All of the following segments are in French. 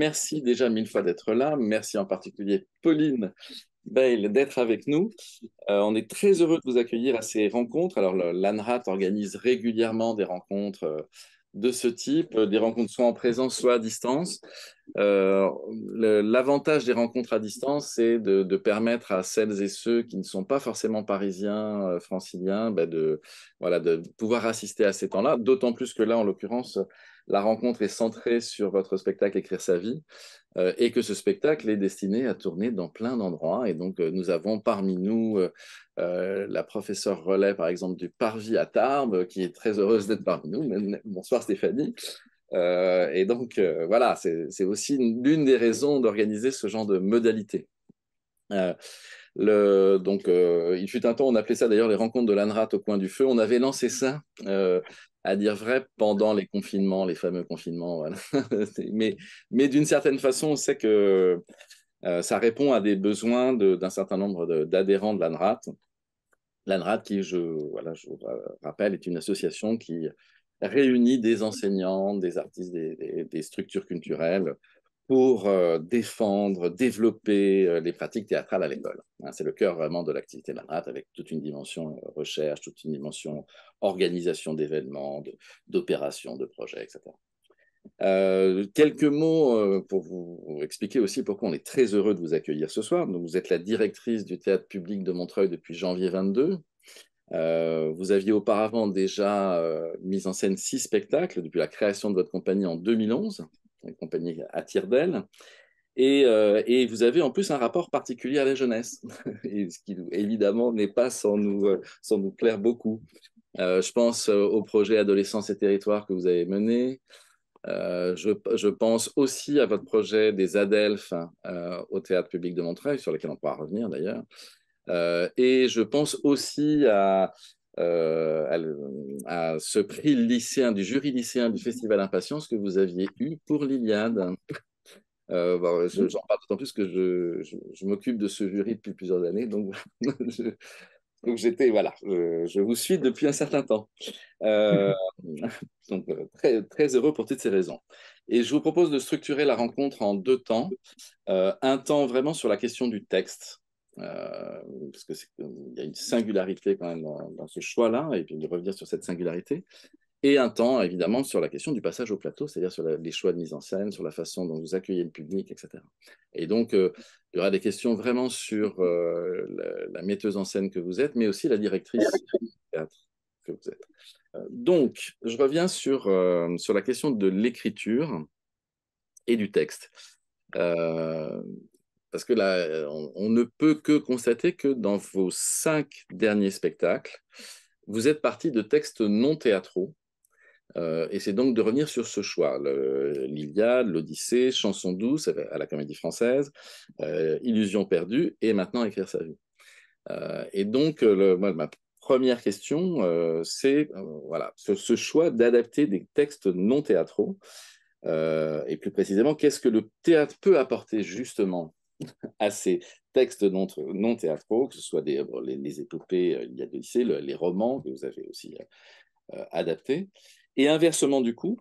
merci déjà mille fois d'être là. Merci en particulier Pauline Bale d'être avec nous. On est très heureux de vous accueillir à ces rencontres. Alors, l'ANRAT organise régulièrement des rencontres de ce type, des rencontres soit en présence, soit à distance. Euh, L'avantage des rencontres à distance, c'est de permettre à celles et ceux qui ne sont pas forcément parisiens, franciliens, ben voilà, de pouvoir assister à ces temps-là. D'autant plus que là, en l'occurrence, la rencontre est centrée sur votre spectacle Écrire sa vie et que ce spectacle est destiné à tourner dans plein d'endroits. Et donc, nous avons parmi nous la professeure Relais, par exemple, du Parvis à Tarbes, qui est très heureuse d'être parmi nous. Bonsoir Stéphanie. Et donc, voilà, c'est aussi l'une des raisons d'organiser ce genre de modalité. Euh, il fut un temps, on appelait ça d'ailleurs les rencontres de l'ANRAT au coin du feu. On avait lancé ça, à dire vrai, pendant les confinements, les fameux confinements. Voilà. Mais d'une certaine façon, on sait que ça répond à des besoins d'un certain nombre d'adhérents de l'ANRAT. L'ANRAT, qui, voilà, je vous rappelle, est une association qui réunit des enseignants, des artistes, des structures culturelles pour défendre, développer les pratiques théâtrales à l'école. Hein, c'est le cœur vraiment de l'activité de l'ANRAT, avec toute une dimension recherche, toute une dimension organisation d'événements, d'opérations, de projets, etc. Quelques mots pour vous expliquer aussi pourquoi on est très heureux de vous accueillir ce soir. Donc, vous êtes la directrice du Théâtre Public de Montreuil depuis janvier 22. Vous aviez auparavant déjà mis en scène 6 spectacles depuis la création de votre compagnie en 2011, une compagnie à Tire-d'Aile. Et vous avez en plus un rapport particulier à la jeunesse, et ce qui évidemment n'est pas sans nous plaire beaucoup. Je pense au projet Adolescence et Territoire que vous avez mené. Je pense aussi à votre projet des Adelphes au Théâtre Public de Montreuil, sur lequel on pourra revenir d'ailleurs. Et je pense aussi à ce prix lycéen, du jury lycéen du Festival Impatience que vous aviez eu pour l'Iliade. Bon, j'en parle d'autant plus que je m'occupe de ce jury depuis plusieurs années, donc, donc j'étais, voilà, je vous suis depuis un certain temps. Euh, donc, très, très heureux pour toutes ces raisons. Et je vous propose de structurer la rencontre en 2 temps. Un temps vraiment sur la question du texte, parce qu'il y a une singularité quand même dans ce choix-là, et puis de revenir sur cette singularité. Et un temps, évidemment, sur la question du passage au plateau, c'est-à-dire sur les choix de mise en scène, sur la façon dont vous accueillez le public, etc. Et donc, il y aura des questions vraiment sur la metteuse en scène que vous êtes, mais aussi la directrice du théâtre que vous êtes. Donc, je reviens sur la question de l'écriture et du texte. Euh, Parce que là, on ne peut que constater que dans vos 5 derniers spectacles, vous êtes parti de textes non théâtraux. Et c'est donc de revenir sur ce choix, l'Iliade, l'Odyssée, Chanson douce à la Comédie Française, Illusion perdue, et maintenant Écrire sa vie. Et donc, ma première question, c'est voilà, ce choix d'adapter des textes non théâtraux, et plus précisément, qu'est-ce que le théâtre peut apporter justement à ces textes non théâtraux, que ce soit les épopées, il y a des lycées, les romans que vous avez aussi adaptés. Et inversement, du coup,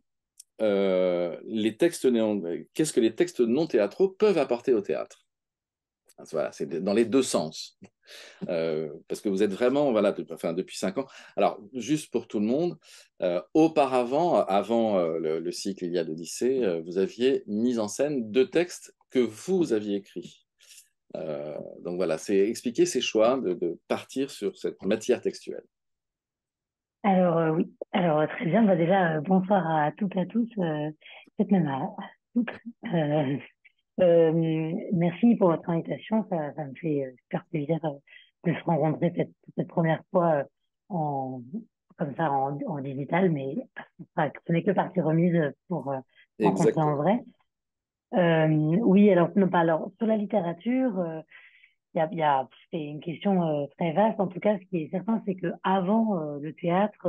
qu'est-ce que les textes non théâtraux peuvent apporter au théâtre? Voilà, c'est dans les deux sens. Parce que vous êtes vraiment, voilà, depuis 5 ans. Alors, juste pour tout le monde, auparavant, avant le cycle Il y a d'Odyssée, vous aviez mis en scène 2 textes que vous aviez écrits. Donc voilà, c'est expliquer ces choix de partir sur cette matière textuelle. Alors oui, alors très bien. Bah, déjà, bonsoir à toutes et à tous, peut-être même à toutes. Euh, Merci pour votre invitation. Ça me fait super plaisir de se rencontrer cette première fois en, comme ça en digital, mais enfin, ce n'est que partie remise pour se rencontrer en Exactement. vrai. Oui, alors, non, pas, alors sur la littérature. C'est une question très vaste. En tout cas, ce qui est certain, c'est que avant le théâtre,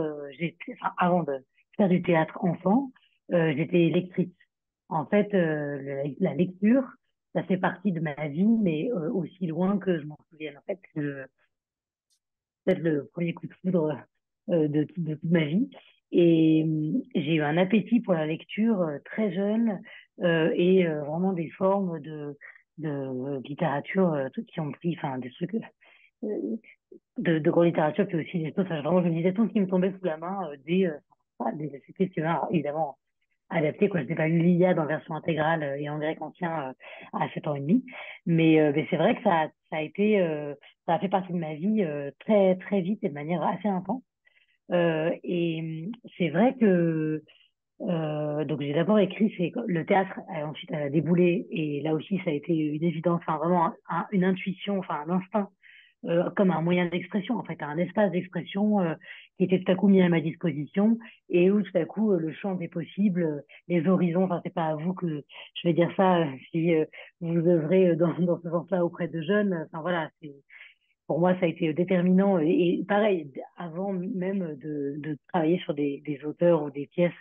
enfin, avant de faire du théâtre enfant, j'étais lectrice. En fait, la lecture, ça fait partie de ma vie, mais aussi loin que je m'en souvienne. En fait, peut-être le premier coup de foudre de toute ma vie. Et j'ai eu un appétit pour la lecture très jeune. et vraiment des formes de littérature qui ont pris, enfin, des trucs de grande littérature, puis aussi des choses, enfin, vraiment, je lisais tout ce qui me tombait sous la main, des écrivains, alors, évidemment, adaptés, quoi. Je n'ai pas lu l'Iliade en version intégrale et en grec ancien à 7 ans et demi, mais c'est vrai que ça a été, ça a fait partie de ma vie très, très vite et de manière assez intense. C'est vrai que donc j'ai d'abord écrit le théâtre, ensuite elle a déboulé et là aussi ça a été une évidence, enfin vraiment une intuition, enfin un instinct comme un moyen d'expression, en fait, un espace d'expression qui était tout à coup mis à ma disposition et où tout à coup le champ des possibles, les horizons, enfin c'est pas à vous que je vais dire ça si vous œuvrez dans ce sens-là auprès de jeunes, enfin voilà, pour moi ça a été déterminant et pareil, avant même de travailler sur des auteurs ou des pièces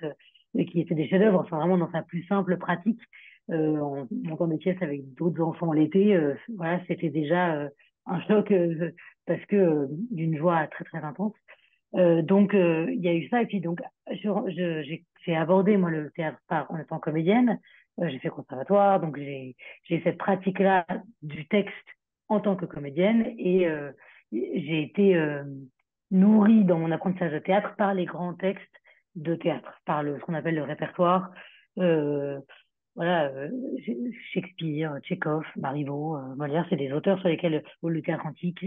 qui étaient des chefs-d'œuvre, enfin vraiment dans sa plus simple pratique, en montant des pièces avec d'autres enfants l'été, voilà, c'était déjà un choc parce que d'une joie très très intense. Il y a eu ça et puis donc j'ai abordé moi le théâtre en étant comédienne. J'ai fait conservatoire, donc j'ai cette pratique-là du texte en tant que comédienne et j'ai été nourrie dans mon apprentissage de théâtre par les grands textes de théâtre, par ce qu'on appelle le répertoire. Euh, voilà, Shakespeare, Tchekhov, Marivaux, Molière, c'est des auteurs sur lesquels, ou le théâtre antique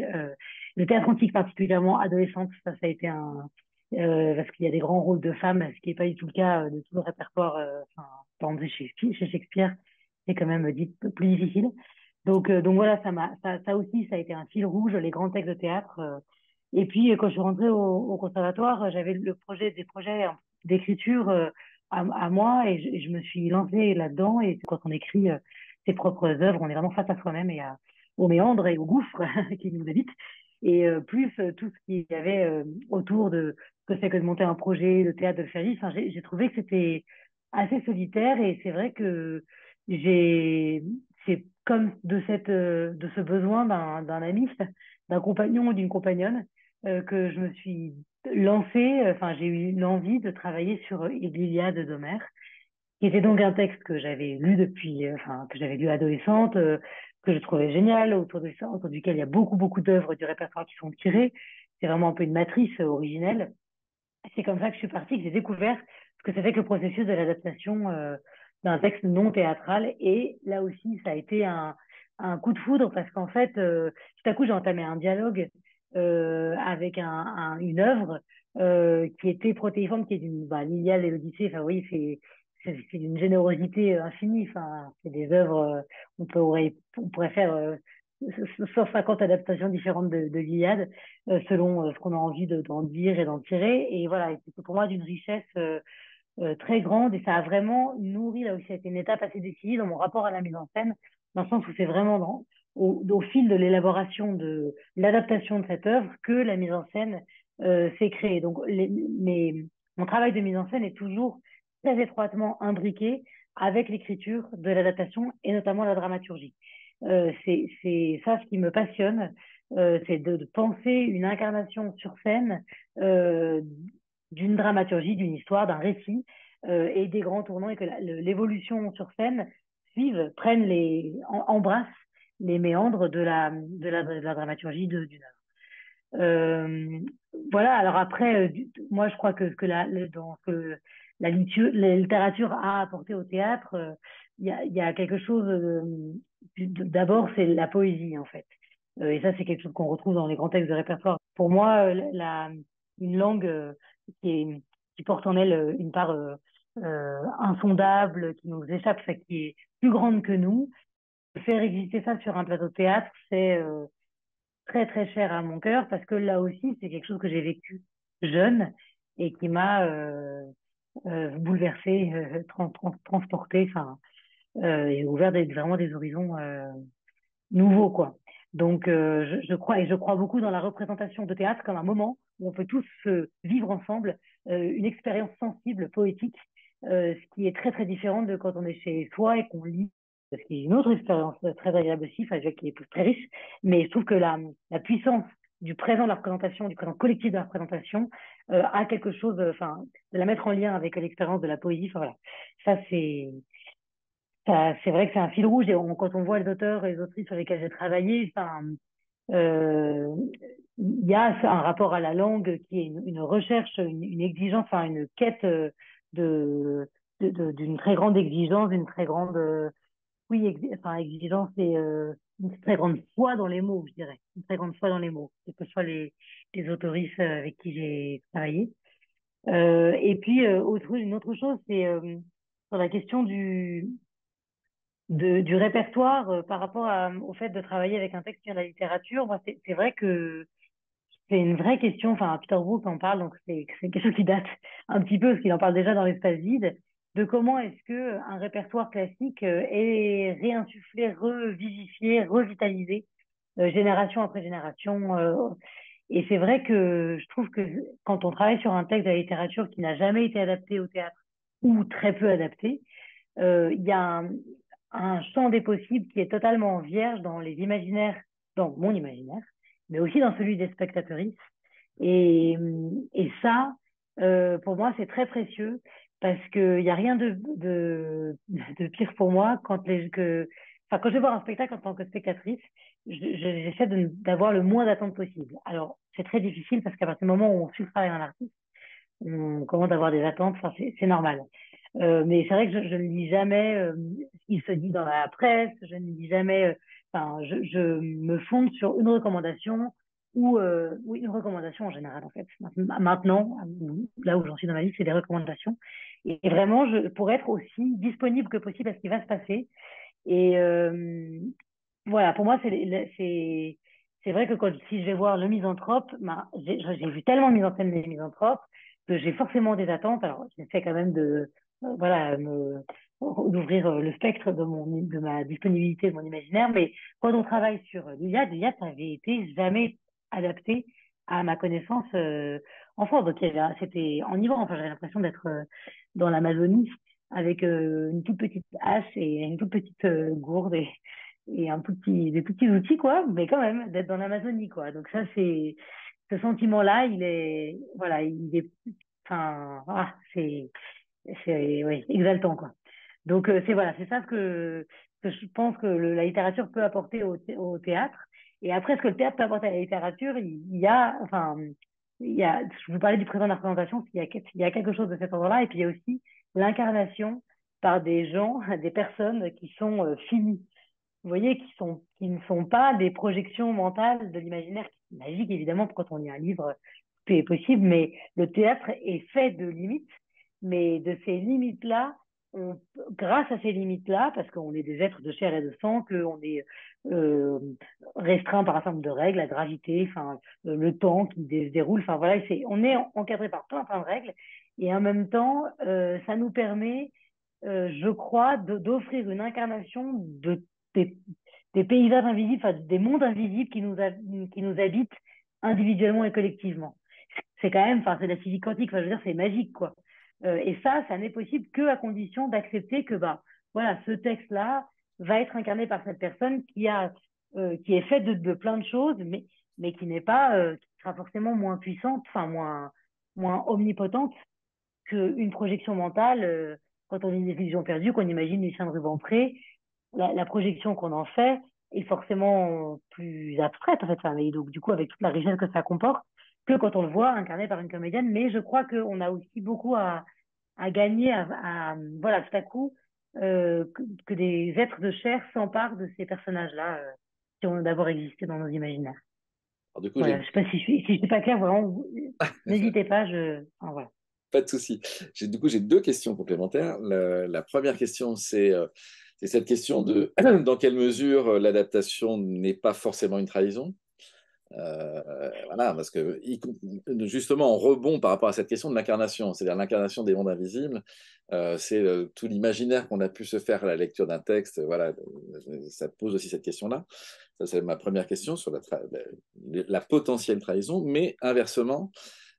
particulièrement adolescente, ça a été parce qu'il y a des grands rôles de femmes, ce qui n'est pas du tout le cas de tout le répertoire, enfin, par exemple chez Shakespeare, c'est quand même dit plus difficile. Donc voilà, ça aussi, ça a été un fil rouge, les grands textes de théâtre. Et puis, quand je suis rentrée au conservatoire, j'avais des projets d'écriture à moi et je me suis lancée là-dedans. Et quand on écrit ses propres œuvres, on est vraiment face à soi-même et aux méandres et aux gouffres qui nous habitent. Et plus tout ce qu'il y avait autour de ce que c'est que de monter un projet de théâtre, de le faire vivre. Enfin, j'ai trouvé que c'était assez solitaire et c'est vrai que c'est comme de ce besoin d'un ami, d'un compagnon ou d'une compagnonne, que je me suis lancée, enfin, j'ai eu l'envie de travailler sur l'Iliade d'Homère, qui était donc un texte que j'avais lu enfin, que j'avais lu adolescente, que je trouvais génial, autour duquel il y a beaucoup, beaucoup d'œuvres du répertoire qui sont tirées. C'est vraiment un peu une matrice originelle. C'est comme ça que je suis partie, que j'ai découvert ce que c'était que le processus de l'adaptation d'un texte non théâtral. Et là aussi, ça a été un coup de foudre parce qu'en fait, tout à coup, j'ai entamé un dialogue avec une œuvre qui était protéiforme, qui est l'Iliade et l'Odyssée. Enfin, oui, c'est d'une générosité infinie. Enfin, c'est des œuvres, on pourrait faire 150 adaptations différentes de l'Iliade selon ce qu'on a envie d'en dire et d'en tirer. Et voilà, c'était pour moi d'une richesse très grande et ça a vraiment nourri, là aussi, ça a été une étape assez décisive dans mon rapport à la mise en scène, dans le sens où c'est vraiment au fil de l'élaboration de l'adaptation de cette œuvre que la mise en scène s'est créée. Donc, mon travail de mise en scène est toujours très étroitement imbriqué avec l'écriture de l'adaptation et notamment la dramaturgie. C'est ça ce qui me passionne, c'est de penser une incarnation sur scène euh, d'une dramaturgie, d'une histoire, d'un récit et des grands tournants et que l'évolution sur scène prennent embrassent les méandres de la dramaturgie d'une œuvre. Voilà, alors après, moi je crois que dans ce que la littérature a apporté au théâtre, il y a quelque chose, d'abord c'est la poésie en fait. Et ça c'est quelque chose qu'on retrouve dans les grands textes de répertoire. Pour moi, une langue qui, qui porte en elle une part insondable, qui nous échappe, enfin, qui est plus grande que nous, faire exister ça sur un plateau de théâtre, c'est très très cher à mon cœur parce que là aussi, c'est quelque chose que j'ai vécu jeune et qui m'a bouleversée, transportée, enfin, et ouvert vraiment des horizons nouveaux, quoi. Donc, je crois beaucoup dans la représentation de théâtre comme un moment où on peut tous vivre ensemble une expérience sensible, poétique, ce qui est très très différent de quand on est chez soi et qu'on lit, ce qui est une autre expérience très agréable aussi, enfin, qui est très riche. Mais je trouve que la puissance du présent de la représentation, du présent collectif de la représentation, a quelque chose, enfin, de la mettre en lien avec l'expérience de la poésie. Enfin, voilà. Ça, c'est vrai que c'est un fil rouge et quand on voit les auteurs et les autrices sur lesquels j'ai travaillé, enfin, euh, il y a un rapport à la langue qui est une recherche, une exigence, enfin une quête de, d'une très grande exigence, d'une très grande, oui, enfin exigence et une très grande foi dans les mots, je dirais, une très grande foi dans les mots, que ce soit les autoristes avec qui j'ai travaillé. Et puis une autre chose, c'est sur la question du répertoire par rapport au fait de travailler avec un texte sur la littérature. Moi, c'est vrai que c'est une vraie question. Enfin, Peter Brook en parle, donc c'est quelque chose qui date un petit peu, parce qu'il en parle déjà dans l'Espace vide, de comment est-ce que un répertoire classique est réinsufflé, revivifié, revitalisé, génération après génération. Et c'est vrai que je trouve que quand on travaille sur un texte de la littérature qui n'a jamais été adapté au théâtre ou très peu adapté, il y a un champ des possibles qui est totalement vierge dans les imaginaires, dans mon imaginaire, mais aussi dans celui des spectateuristes. Et ça, pour moi, c'est très précieux parce qu'il n'y a rien de pire pour moi enfin, quand je vais voir un spectacle en tant que spectatrice, j'essaie d'avoir le moins d'attentes possible. Alors, c'est très difficile parce qu'à partir du moment où on suit le travail d'un artiste, on commence à avoir des attentes, enfin, c'est normal. Mais c'est vrai que je ne lis jamais ce qui se dit dans la presse, je ne lis jamais, enfin, je me fonde sur une recommandation ou oui, une recommandation en général en fait. Maintenant, là où j'en suis dans ma vie, c'est des recommandations. Et vraiment, pour être aussi disponible que possible à ce qui va se passer. Et voilà, pour moi, c'est vrai que si je vais voir Le Misanthrope, ben, j'ai vu tellement de mise en scène des Misanthropes que j'ai forcément des attentes. Alors, j'essaie quand même voilà, d'ouvrir le spectre de ma disponibilité, de mon imaginaire. Mais quand on travaille sur l'Iliade, ça avait été jamais adapté à ma connaissance en France. Donc, c'était en Iran. Enfin, j'avais l'impression d'être dans l'Amazonie avec une toute petite hache et une toute petite gourde et des tout petits outils, quoi, mais quand même, d'être dans l'Amazonie, quoi. Donc ça, ce sentiment-là, voilà, enfin, ouais, exaltant, quoi. Donc voilà, c'est ça que je pense que la littérature peut apporter au théâtre. Et après, ce que le théâtre peut apporter à la littérature, il y a, enfin, je vous parlais du présent de la représentation, il y a quelque chose de cet ordre-là, et puis il y a aussi l'incarnation par des gens, des personnes qui sont finies. Vous voyez, qui ne sont pas des projections mentales de l'imaginaire magique, évidemment, quand on lit un livre, tout est possible, mais le théâtre est fait de limites, mais de ces limites-là, grâce à ces limites-là, parce qu'on est des êtres de chair et de sang, qu'on est euh, restreint par un certain nombre de règles, la gravité, enfin, le temps qui se déroule, enfin voilà, on est encadré par plein de règles, et en même temps, ça nous permet je crois, d'offrir une incarnation des, des paysages invisibles, enfin, des mondes invisibles qui nous habitent individuellement et collectivement. C'est quand même, enfin, c'est de la physique quantique, enfin, je veux dire, c'est magique, quoi. Et ça n'est possible que à condition d'accepter que, bah, voilà, ce texte-là va être incarné par cette personne qui est faite de plein de choses, mais qui n'est pas, qui sera forcément moins puissante, enfin, moins omnipotente qu'une projection mentale, quand on a une illusion perdue, qu'on imagine Lucien de Rubempré, la projection qu'on en fait est forcément plus abstraite, en fait, enfin, mais donc, du coup, avec toute la richesse que ça comporte, que quand on le voit incarné par une comédienne. Mais je crois qu'on a aussi beaucoup à gagner, voilà, tout à coup, que des êtres de chair s'emparent de ces personnages-là, qui ont d'abord existé dans nos imaginaires. Alors, du coup, Voilà, je sais pas si je suis pas claire, vraiment, n'hésitez pas, enfin, voilà. pas de souci. Du coup, j'ai deux questions complémentaires. La première question, c'est cette question de dans quelle mesure l'adaptation n'est pas forcément une trahison. Voilà, parce que justement, en rebond par rapport à cette question de l'incarnation, c'est-à-dire l'incarnation des mondes invisibles, c'est tout l'imaginaire qu'on a pu se faire à la lecture d'un texte. Voilà, ça pose aussi cette question-là. Ça, c'est ma première question sur la potentielle trahison. Mais inversement,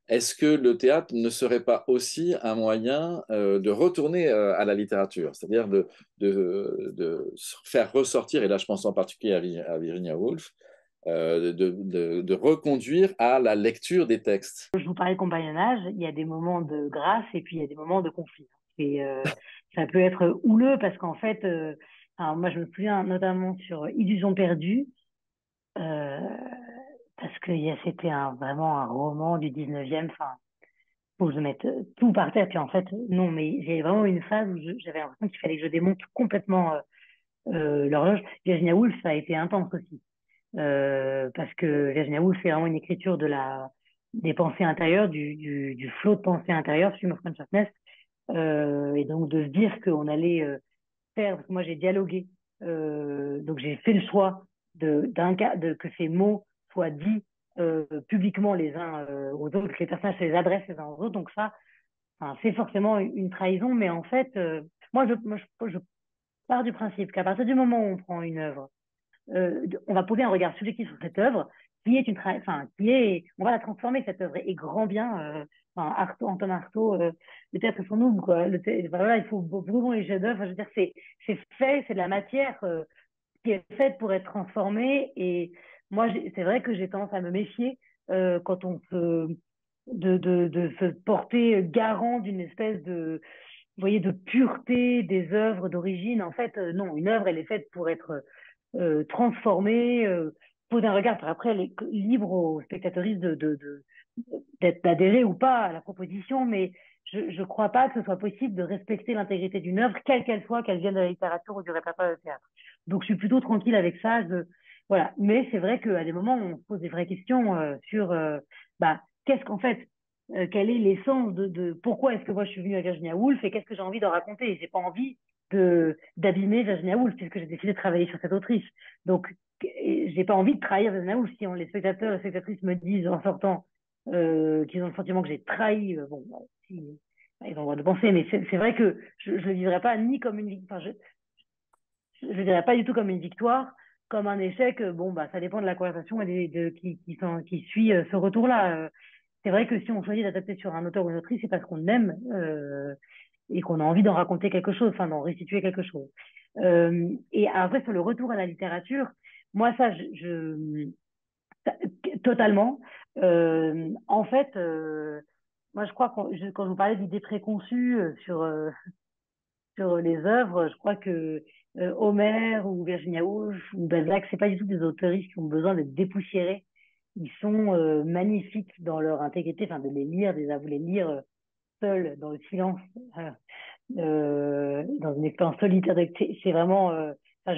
est-ce que le théâtre ne serait pas aussi un moyen de retourner à la littérature, c'est-à-dire de faire ressortir, et là je pense en particulier à Virginia Woolf, de reconduire à la lecture des textes. Je vous parlais de compagnonnage, il y a des moments de grâce et puis il y a des moments de conflit. ça peut être houleux parce qu'en fait, alors moi je me souviens notamment sur Illusion perdue, euh, parce que c'était vraiment un roman du 19e, enfin, faut que je mette tout par terre, puis en fait, non, mais j'ai vraiment une phase où j'avais l'impression qu'il fallait que je démonte complètement l'horloge. Virginia Woolf, ça a été intense aussi. Parce que Virginia Woolf, c'est vraiment une écriture des pensées intérieures, du flot de pensées intérieures, stream of consciousness. Et donc de se dire qu'on allait faire, parce que moi j'ai dialogué, donc j'ai fait le choix que ces mots soient dits publiquement les uns aux autres, que les personnages se les adressent les uns aux autres. Donc ça, enfin, c'est forcément une trahison, mais en fait, je pars du principe qu'à partir du moment où on prend une œuvre, on va poser un regard subjectif sur cette œuvre, on va la transformer cette œuvre et grand bien. Enfin, Anton Artaud, le théâtre est son ombre, quoi. Enfin, voilà, il faut brûler les chefs-d'œuvre. Enfin, je veux dire, c'est fait, c'est de la matière qui est faite pour être transformée. Et moi, c'est vrai que j'ai tendance à me méfier quand on de se porter garant d'une espèce vous voyez, de pureté des œuvres d'origine. En fait, non, une œuvre, elle est faite pour être transformée, poser un regard. Après, elle est libre aux spectateuristes d'adhérer ou pas à la proposition, mais je ne crois pas que ce soit possible de respecter l'intégrité d'une œuvre, quelle qu'elle soit, qu'elle vienne de la littérature ou du répertoire de théâtre. Donc, je suis plutôt tranquille avec ça. Voilà. Mais c'est vrai qu'à des moments, on se pose des vraies questions sur qu'est-ce qu'en fait, quelle est l'essence pourquoi est-ce que moi je suis venue à Virginia Woolf et qu'est-ce que j'ai envie d'en raconter. J'ai pas envie d'abîmer Virginia Woolf puisque j'ai décidé de travailler sur cette autrice. Donc, j'ai pas envie de trahir Virginia Woolf. Si les spectateurs et les spectatrices me disent en sortant qu'ils ont le sentiment que j'ai trahi, bon, ils ont le droit de penser, mais c'est vrai que je ne le vivrai pas ni comme une victoire, enfin, je ne dirais pas du tout comme une victoire, comme un échec. Bon, bah, ça dépend de la conversation et qui suit ce retour-là. C'est vrai que si on choisit d'adapter sur un auteur ou une autrice, c'est parce qu'on aime et qu'on a envie d'en raconter quelque chose, enfin d'en restituer quelque chose. Et après, sur le retour à la littérature, moi, totalement. En fait, moi, je crois quand je vous parlais d'idées préconçues sur les œuvres, je crois que Homère ou Virginia Woolf ou Balzac, c'est pas du tout des auteuristes qui ont besoin d'être dépoussiérés. Ils sont magnifiques dans leur intégrité, enfin de les lire, déjà vous les lire seuls dans le silence, dans une expérience solitaire. C'est vraiment, enfin,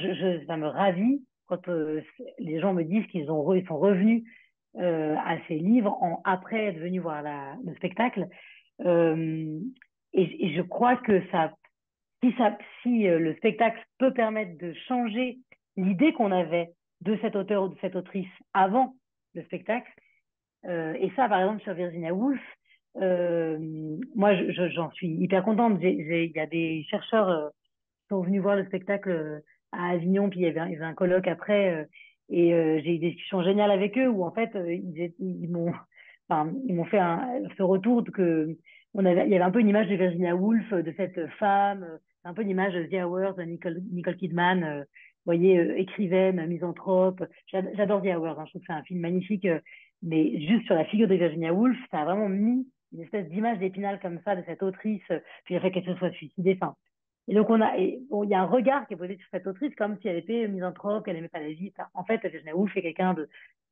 ça me ravit quand les gens me disent ils sont revenus à ces livres après être venus voir le spectacle. Euh, et je crois que si le spectacle peut permettre de changer l'idée qu'on avait de cet auteur ou de cette autrice avant le spectacle, et ça, par exemple, sur Virginia Woolf, moi, j'en suis hyper contente. Il y a des chercheurs qui sont venus voir le spectacle à Avignon, puis il y avait un colloque après, et j'ai eu des discussions géniales avec eux où, en fait, ils m'ont fait ce retour il y avait un peu une image de Virginia Woolf, de cette femme, un peu une image de The Hours de Nicole Kidman, vous voyez, écrivaine, misanthrope. J'adore The Hours, hein, je trouve que c'est un film magnifique, mais juste sur la figure de Virginia Woolf, ça a vraiment mis une espèce d'image d'épinal comme ça de cette autrice, puis il a fait qu'elle se soit suicidée. Enfin, et donc bon, il y a un regard qui est posé sur cette autrice comme si elle était misanthrope, qu'elle aimait pas la vie. Enfin, en fait, Virginia Woolf est quelqu'un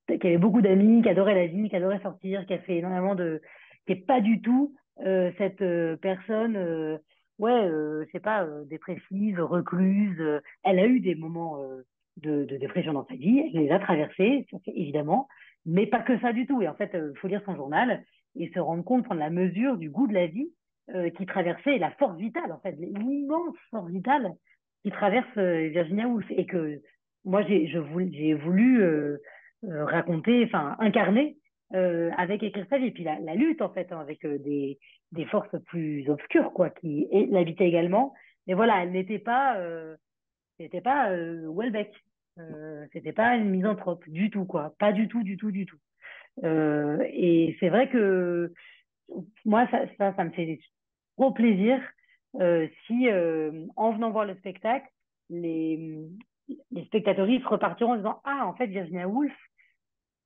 qui avait beaucoup d'amis, qui adorait la vie, qui adorait sortir, qui a fait énormément qui est pas du tout cette personne, je sais pas, dépressive, recluse. Elle a eu des moments de dépression dans sa vie, elle les a traversés, évidemment, mais pas que ça du tout. Et en fait, il faut lire son journal et se rendre compte, prendre la mesure du goût de la vie qui traversait, et la force vitale, en fait, l'immense force vitale qui traverse Virginia Woolf. Et que moi, j'ai voulu raconter, enfin, incarner avec écrire sa vie. Et puis la lutte, en fait, hein, avec des forces plus obscures, quoi, qui l'habitaient également. Mais voilà, elle n'était pas Welbeck. C'était pas une misanthrope du tout, quoi. Pas du tout, du tout, du tout. Et c'est vrai que moi, ça me fait trop plaisir si, en venant voir le spectacle, les, les spectateuristes repartiront en disant, ah, en fait, Virginia Woolf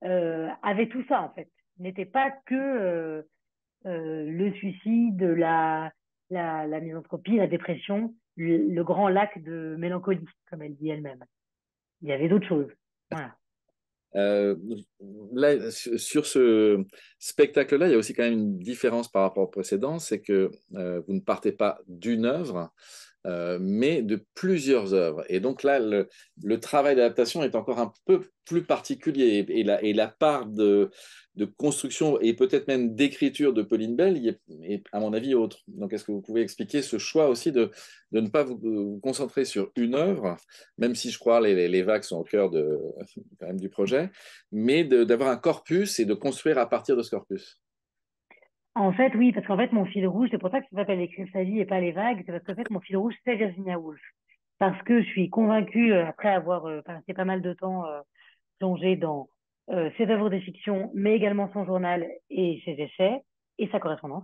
avait tout ça, en fait. N'était pas que le suicide, la misanthropie, la dépression, le grand lac de mélancolie, comme elle dit elle-même. Il y avait d'autres choses. Voilà. Euh, Là, sur ce spectacle-là, il y a aussi quand même une différence par rapport au précédent, c'est que vous ne partez pas d'une œuvre, mais de plusieurs œuvres. Et donc là, le travail d'adaptation est encore un peu plus particulier. Et la part de construction et peut-être même d'écriture de Pauline Bell est, à mon avis, autre. Donc, est-ce que vous pouvez expliquer ce choix aussi de ne pas vous concentrer sur une œuvre, même si je crois les vagues sont au cœur quand même du projet, mais d'avoir un corpus et de construire à partir de ce corpus? En fait, oui, parce qu'en fait, mon fil rouge, c'est pour ça que ça s'appelle Écrire sa vie et pas les vagues, c'est parce qu'en fait, mon fil rouge, c'est Virginia Woolf. Parce que je suis convaincue, après avoir passé pas mal de temps plongée dans ses œuvres de fiction, mais également son journal et ses essais et sa correspondance.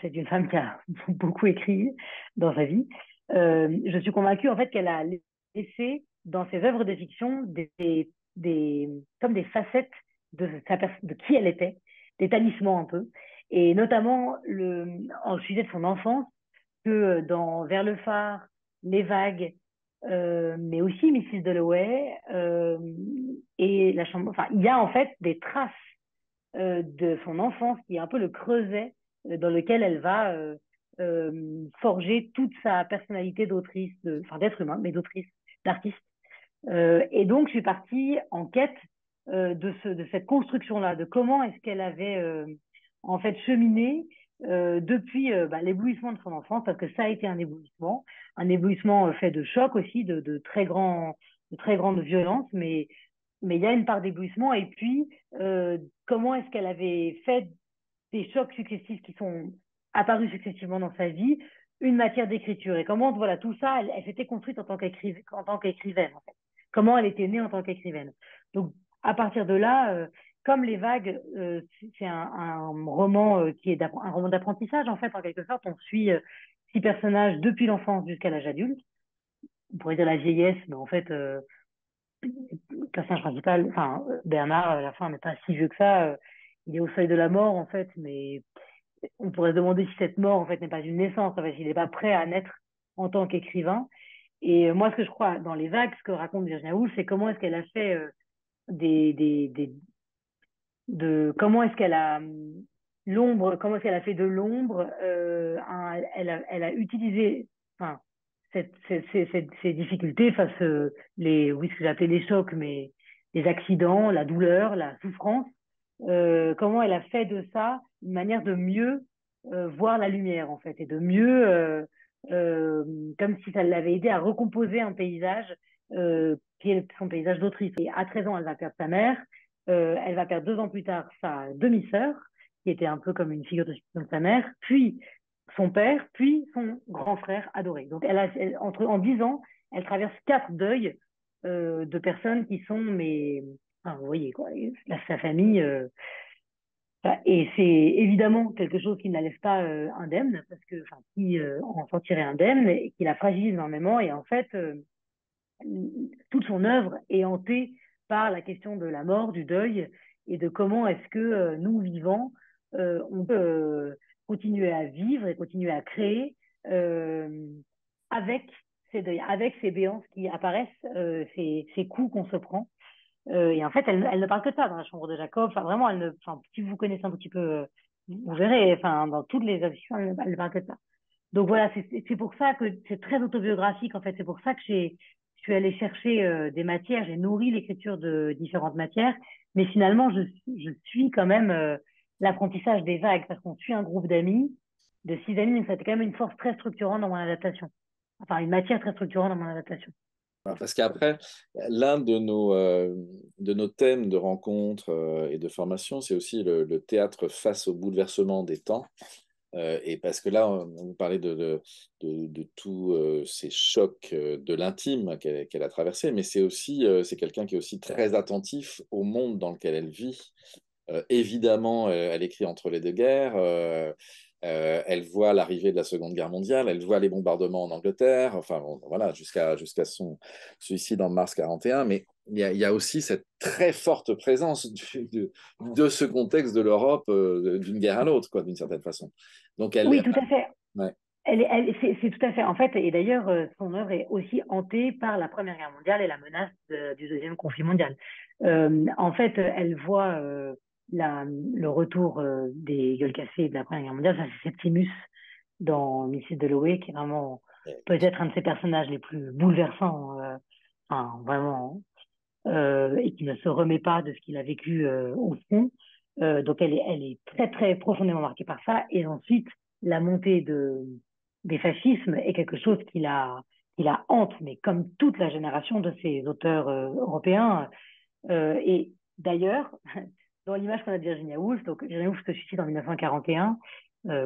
C'est une femme qui a beaucoup écrit dans sa vie. Je suis convaincue, en fait, qu'elle a laissé dans ses œuvres de fiction comme des facettes de qui elle était, des talismans un peu, et notamment en sujet de son enfance, que dans Vers le phare, Les vagues, mais aussi Mrs. Dalloway et La chambre. Enfin, il y a en fait des traces de son enfance qui est un peu le creuset dans lequel elle va forger toute sa personnalité d'autrice, enfin d'être humain, mais d'autrice, d'artiste. Et donc, je suis partie en quête de cette construction-là, de comment est-ce qu'elle avait en fait cheminé depuis l'éblouissement de son enfance, parce que ça a été un éblouissement fait de choc aussi, de très grande violence, mais il y a une part d'éblouissement. Et puis, comment est-ce qu'elle avait fait des chocs successifs qui sont apparus successivement dans sa vie, une matière d'écriture. Et comment, voilà, tout ça, elle s'était construite en tant qu'écrivaine, en fait. Comment elle était née en tant qu'écrivaine. Donc, à partir de là, comme Les Vagues, c'est un roman qui est un roman d'apprentissage, en fait, en quelque sorte. On suit 6 personnages depuis l'enfance jusqu'à l'âge adulte. On pourrait dire la vieillesse, mais en fait, le personnage principal, enfin, Bernard, à la fin, n'est pas si vieux que ça. Il est au seuil de la mort, en fait, mais on pourrait se demander si cette mort, en fait, n'est pas une naissance, en fait, s'il n'est pas prêt à naître en tant qu'écrivain. Et moi, ce que je crois dans Les Vagues, ce que raconte Virginia Woolf, c'est comment est-ce qu'elle a fait des, des, des, comment est-ce qu'elle a comment est-ce qu'elle a fait de l'ombre, elle a utilisé, enfin, ces difficultés face oui, ce que j'appelais les chocs, mais les accidents, la douleur, la souffrance, comment elle a fait de ça une manière de mieux voir la lumière, en fait, et de mieux, euh, comme si ça l'avait aidé à recomposer un paysage qui est son paysage d'autrice. Et à 13 ans, elle va perdre sa mère, elle va perdre 2 ans plus tard sa demi-sœur, qui était un peu comme une figure de sa mère, puis son père, puis son grand frère adoré. Donc, en 10 ans, elle traverse 4 deuils de personnes qui sont, mais, enfin, vous voyez, quoi, sa famille. Et c'est évidemment quelque chose qui ne la laisse pas indemne, parce que, enfin, qui en sortirait indemne et qui la fragilise énormément. Et en fait, toute son œuvre est hantée par la question de la mort, du deuil, et de comment est-ce que nous, vivants, on peut continuer à vivre et continuer à créer euh, avec ces deuils, avec ces béances qui apparaissent, ces coups qu'on se prend. Et en fait, elle ne parle que de ça dans la chambre de Jacob. Enfin, vraiment, enfin, si vous connaissez un petit peu, vous verrez, enfin, dans toutes les actions, elle ne parle que de ça. Donc voilà, c'est pour ça que c'est très autobiographique, en fait. C'est pour ça que je suis allée chercher des matières, j'ai nourri l'écriture de différentes matières, mais finalement, je suis quand même l'apprentissage des vagues, parce qu'on suit un groupe d'amis, de 6 amis, donc ça a été quand même une force très structurante dans mon adaptation. Enfin, une matière très structurante dans mon adaptation. Parce qu'après, l'un de nos thèmes de rencontre et de formation, c'est aussi le théâtre face au bouleversement des temps. Et parce que là, on vous parlait de tous ces chocs de l'intime qu'elle a traversé, mais c'est aussi, c'est quelqu'un qui est aussi très attentif au monde dans lequel elle vit. Évidemment, elle écrit entre les deux guerres. Elle voit l'arrivée de la Seconde Guerre mondiale. Elle voit les bombardements en Angleterre. Enfin, bon, voilà, jusqu'à son suicide en mars 41. Mais il y a aussi cette très forte présence de ce contexte de l'Europe d'une guerre à l'autre, quoi, d'une certaine façon. Donc, Oui, tout à fait. ouais. c'est tout à fait. En fait, et d'ailleurs, son œuvre est aussi hantée par la Première Guerre mondiale et la menace du deuxième conflit mondial. En fait, elle voit le retour des gueules cassées de la Première Guerre mondiale. Ça, c'est Septimus dans Mrs. Dalloway, qui est vraiment Bien sûr. peut-être un de ses personnages les plus bouleversants, enfin, vraiment, et qui ne se remet pas de ce qu'il a vécu au front. Donc, elle est très, très profondément marquée par ça. Et ensuite, la montée des fascismes est quelque chose qui la hante, mais comme toute la génération de ces auteurs européens. Et d'ailleurs, dans l'image qu'on a de Virginia Woolf, donc Virginia Woolf se suicide en 1941,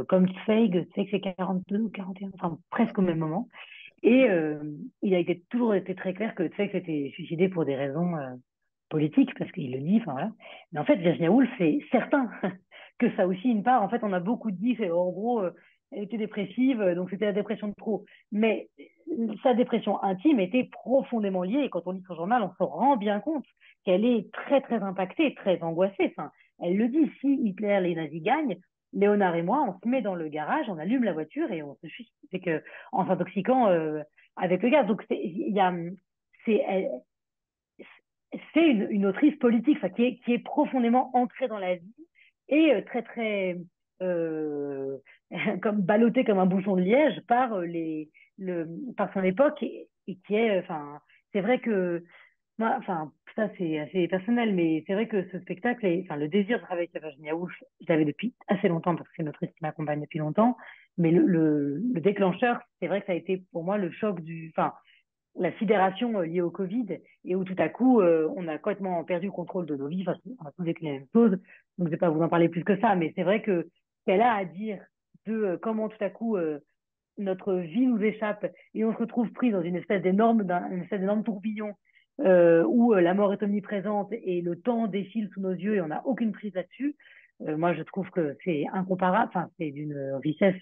comme Zweig, Zweig c'est 42 ou 41, enfin presque au même moment. Et il a toujours été très clair que Zweig s'était suicidé pour des raisons politiques, parce qu'il le dit, enfin voilà. Mais en fait, Virginia Woolf, c'est certain que ça a aussi une part. En fait, on a beaucoup dit, en gros, elle était dépressive, donc c'était la dépression de trop. Mais sa dépression intime était profondément liée, et quand on lit son journal, on se rend bien compte qu'elle est très, très impactée, très angoissée. Enfin, elle le dit, si Hitler, les nazis gagnent, Léonard et moi, on se met dans le garage, on allume la voiture et on se suicide. C'est que en s'intoxiquant avec le gaz. Donc c'est c'est une autrice politique, enfin, qui est profondément ancrée dans la vie et très très euh, comme ballottée comme un bouchon de liège par par son époque et qui est enfin c'est vrai que moi, enfin, ça c'est assez personnel, mais c'est vrai que ce spectacle, enfin, le désir de travailler avec Virginia Woolf, je l'avais depuis assez longtemps parce que c'est une autrice qui m'accompagne depuis longtemps. Mais le déclencheur, c'est vrai que ça a été pour moi le choc enfin, la sidération liée au Covid et où tout à coup, on a complètement perdu le contrôle de nos vies. Enfin, on a tous vécu la même chose. Donc, je ne vais pas vous en parler plus que ça, mais c'est vrai que ce qu'elle a à dire de comment tout à coup notre vie nous échappe et on se retrouve pris dans une espèce d'énorme tourbillon où la mort est omniprésente et le temps défile sous nos yeux et on n'a aucune prise là-dessus. Moi, je trouve que c'est incomparable, enfin, c'est d'une richesse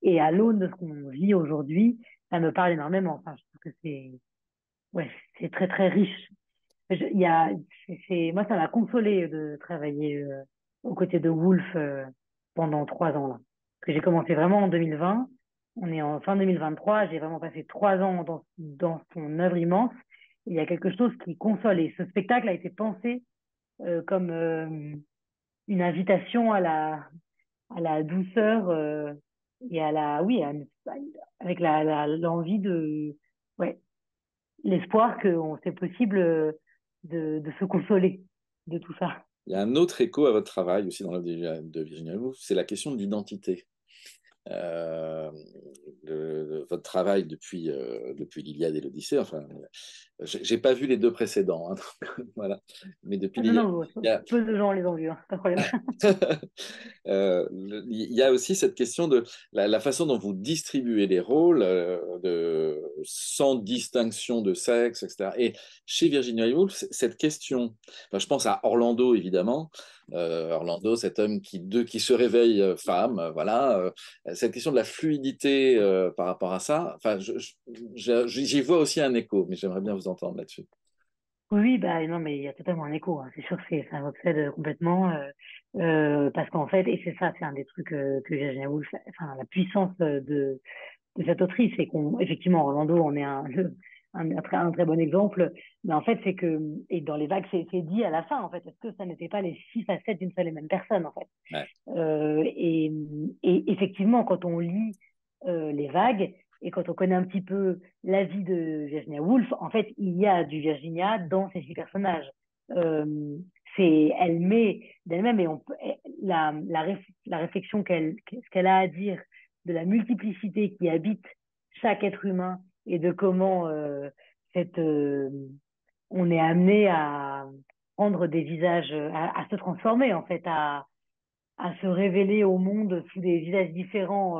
et à l'aune de ce qu'on vit aujourd'hui, ça me parle énormément. Enfin, je trouve que ouais, c'est très, très riche. Il y a, moi, ça m'a consolé de travailler aux côtés de Woolf pendant 3 ans là. Parce que j'ai commencé vraiment en 2020. On est en fin 2023. J'ai vraiment passé 3 ans dans son œuvre immense. Il y a quelque chose qui console. Et ce spectacle a été pensé comme une invitation à la douceur et à oui, avec l'envie ouais, l'espoir que c'est possible de se consoler de tout ça. Il y a un autre écho à votre travail aussi dans l'œuvre de Virginia Woolf, c'est la question de l'identité. Euh, Votre travail depuis l'Iliade et l'Odyssée, enfin, j'ai pas vu les deux précédents, hein, donc, voilà. Mais depuis Ah non, l'Iliade, non, il y a, peu de gens les ont vus, hein, pas de problème. il y a aussi cette question de la façon dont vous distribuez les rôles sans distinction de sexe, etc. Et chez Virginia Woolf, cette question, enfin, je pense à Orlando évidemment, Orlando, cet homme qui se réveille femme, voilà, cette question de la fluidité par rapport à ça, enfin, j'y vois aussi un écho, mais j'aimerais bien vous entendre là-dessus. Oui, bah non, mais il y a totalement un écho, hein. C'est sûr que ça m'obsède complètement parce qu'en fait, et c'est ça, c'est un des trucs que Virginia Woolf, enfin la puissance de cette autrice, c'est qu'on, effectivement, Orlando, on est un très bon exemple, mais en fait, c'est que, et dans les vagues, c'est dit à la fin, en fait, est-ce que ça n'était pas les 6 facettes d'une seule et même personne, en fait. Ouais. Et effectivement, quand on lit les vagues et quand on connaît un petit peu la vie de Virginia Woolf, en fait, il y a du Virginia dans ces 6 personnages. Euh, Elle met d'elle-même et la réflexion ce qu'elle a à dire de la multiplicité qui habite chaque être humain et de comment cette, on est amené à prendre des visages, à se transformer en fait, à se révéler au monde sous des visages différents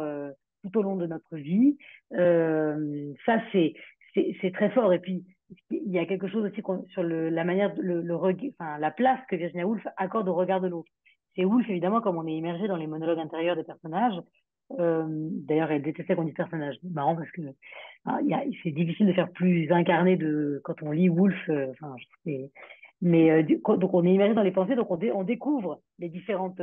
tout au long de notre vie. Ça, c'est très fort. Et puis, il y a quelque chose aussi sur la manière, enfin, la place que Virginia Woolf accorde au regard de l'autre. C'est Woolf, évidemment, comme on est immergé dans les monologues intérieurs des personnages. D'ailleurs, elle détestait qu'on dise personnage. C'est marrant parce que c'est difficile de faire plus incarné quand on lit Woolf. Enfin, mais donc on est immergé dans les pensées, donc on découvre les différentes